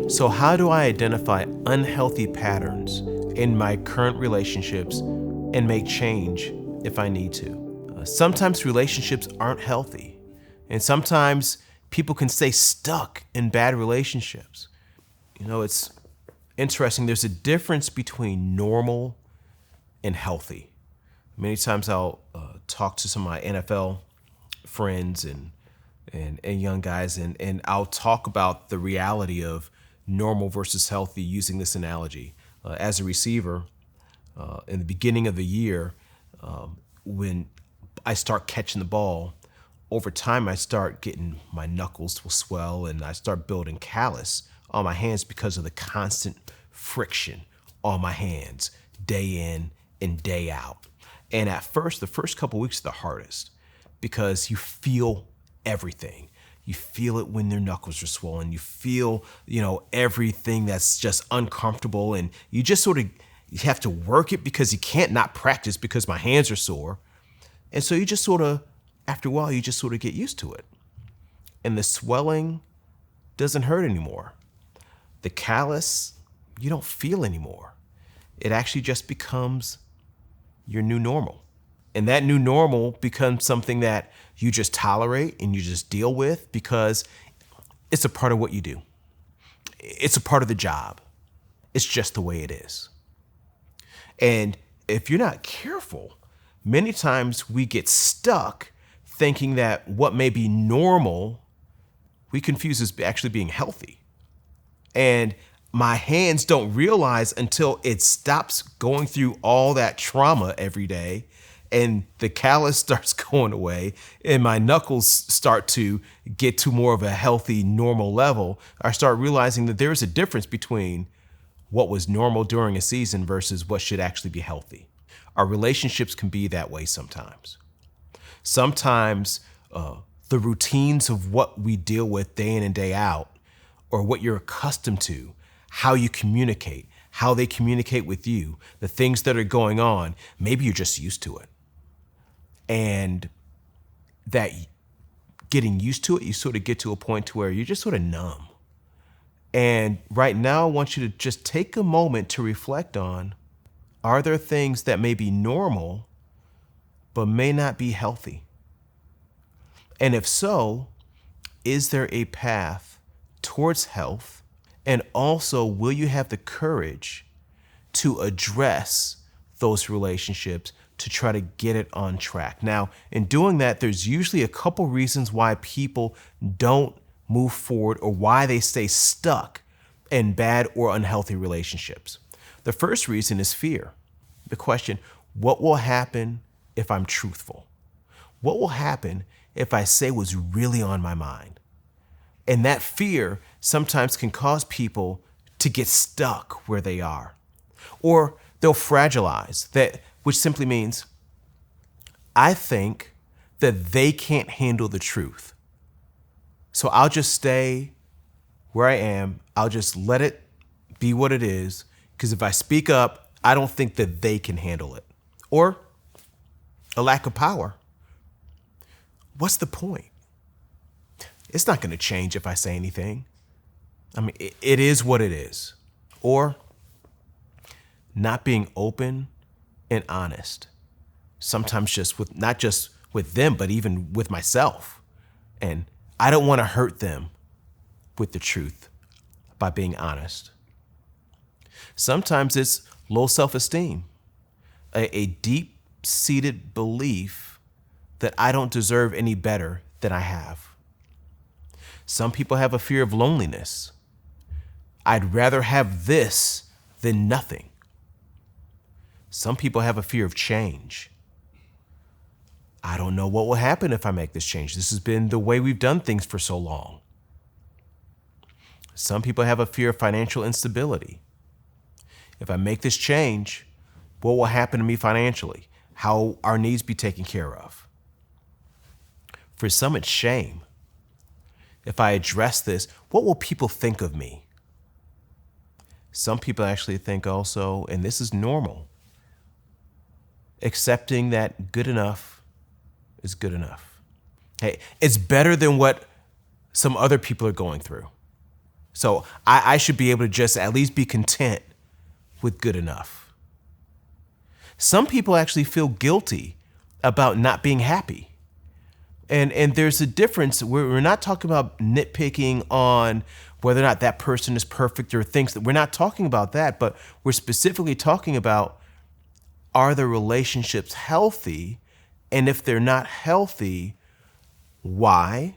So how do I identify unhealthy patterns in my current relationships and make change if I need to? Sometimes relationships aren't healthy, and sometimes people can stay stuck in bad relationships. It's interesting. There's a difference between normal and healthy. Many times I'll talk to some of my NFL friends and young guys, and I'll talk about the reality of normal versus healthy using this analogy. As a receiver, in the beginning of the year, when I start catching the ball, over time I start getting, my knuckles will swell and I start building callus on my hands because of the constant friction on my hands day in and day out. And at first, the first couple weeks are the hardest because you feel everything. You feel it when your knuckles are swollen. You feel, everything that's just uncomfortable, and you just you have to work it because you can't not practice because my hands are sore. And so you just after a while, you just get used to it. And the swelling doesn't hurt anymore. The callus, you don't feel anymore. It actually just becomes your new normal. And that new normal becomes something that you just tolerate and you just deal with because it's a part of what you do. It's a part of the job. It's just the way it is. And if you're not careful, many times we get stuck thinking that what may be normal, we confuse as actually being healthy. And my hands don't realize until it stops going through all that trauma every day and the callus starts going away and my knuckles start to get to more of a healthy, normal level. I start realizing that there's a difference between what was normal during a season versus what should actually be healthy. Our relationships can be that way sometimes. Sometimes the routines of what we deal with day in and day out, or what you're accustomed to, how you communicate, how they communicate with you, the things that are going on, maybe you're just used to it. And that getting used to it, you get to a point to where you're just numb. And right now, I want you to just take a moment to reflect on, are there things that may be normal, but may not be healthy? And if so, is there a path towards health? And also, will you have the courage to address those relationships to try to get it on track? Now, in doing that, there's usually a couple reasons why people don't move forward or why they stay stuck in bad or unhealthy relationships. The first reason is fear. The question, what will happen if I'm truthful? What will happen if I say what's really on my mind? And that fear sometimes can cause people to get stuck where they are. Or they'll fragilize, which simply means, I think that they can't handle the truth. So I'll just stay where I am. I'll just let it be what it is, because if I speak up, I don't think that they can handle it. Or a lack of power. What's the point? It's not going to change if I say anything. I mean, it is what it is. Or not being open and honest. Sometimes not just with them, but even with myself. And I don't want to hurt them with the truth by being honest. Sometimes it's low self-esteem, a deep-seated belief that I don't deserve any better than I have. Some people have a fear of loneliness. I'd rather have this than nothing. Some people have a fear of change. I don't know what will happen if I make this change. This has been the way we've done things for so long. Some people have a fear of financial instability. If I make this change, what will happen to me financially? How our needs be taken care of? For some, it's shame. If I address this, what will people think of me? Some people actually think also, and this is normal, accepting that good enough is good enough. Hey, it's better than what some other people are going through. So I should be able to just at least be content with good enough. Some people actually feel guilty about not being happy. And there's a difference. We're not talking about nitpicking on whether or not that person is perfect or thinks that. We're not talking about that, but we're specifically talking about, are the relationships healthy? And if they're not healthy, why?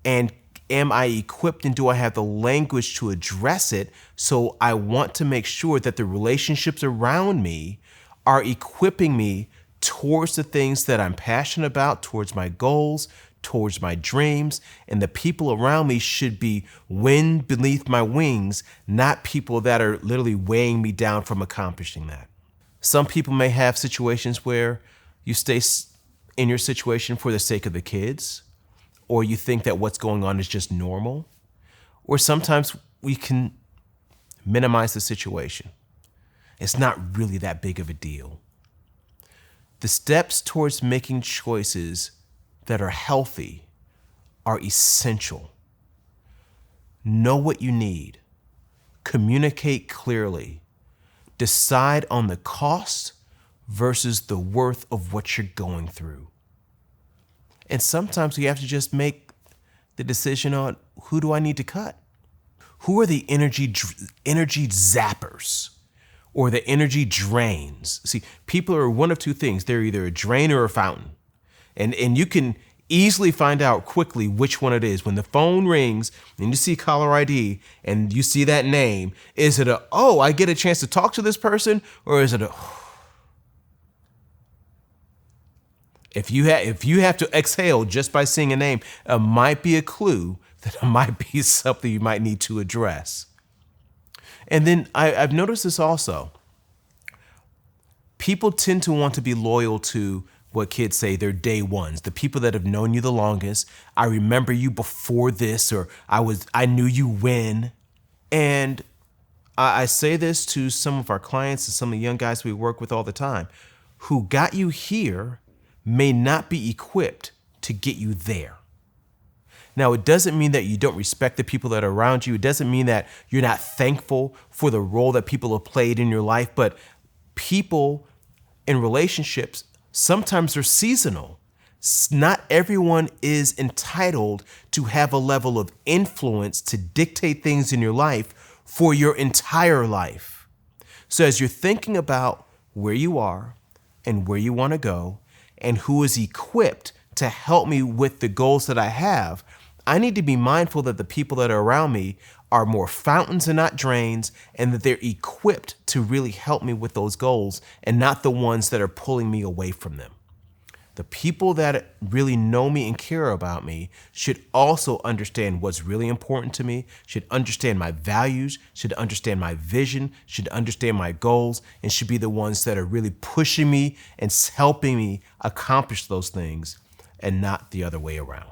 And am I equipped and do I have the language to address it? So I want to make sure that the relationships around me are equipping me towards the things that I'm passionate about, towards my goals, towards my dreams. And the people around me should be wind beneath my wings, not people that are literally weighing me down from accomplishing that. Some people may have situations where you stay in your situation for the sake of the kids, or you think that what's going on is just normal, or sometimes we can minimize the situation. It's not really that big of a deal. The steps towards making choices that are healthy are essential. Know what you need. Communicate clearly. Decide on the cost versus the worth of what you're going through. And sometimes we have to just make the decision on, who do I need to cut? Who are the energy zappers or the energy drains? See, people are one of two things. They're either a drain or a fountain. And you can easily find out quickly which one it is. When the phone rings and you see caller ID and you see that name, is it I get a chance to talk to this person? Or is it if you have to exhale just by seeing a name, it might be a clue that it might be something you might need to address. And then I've noticed this also. People tend to want to be loyal to what kids say, they're day ones, the people that have known you the longest. I remember you before this, or I knew you when. And I say this to some of our clients and some of the young guys we work with all the time, who got you here may not be equipped to get you there. Now, it doesn't mean that you don't respect the people that are around you. It doesn't mean that you're not thankful for the role that people have played in your life, but people in relationships, sometimes they're seasonal. Not everyone is entitled to have a level of influence to dictate things in your life for your entire life. So as you're thinking about where you are and where you want to go and who is equipped to help me with the goals that I have, I need to be mindful that the people that are around me are more fountains and not drains, and that they're equipped to really help me with those goals and not the ones that are pulling me away from them. The people that really know me and care about me should also understand what's really important to me, should understand my values, should understand my vision, should understand my goals, and should be the ones that are really pushing me and helping me accomplish those things, and not the other way around.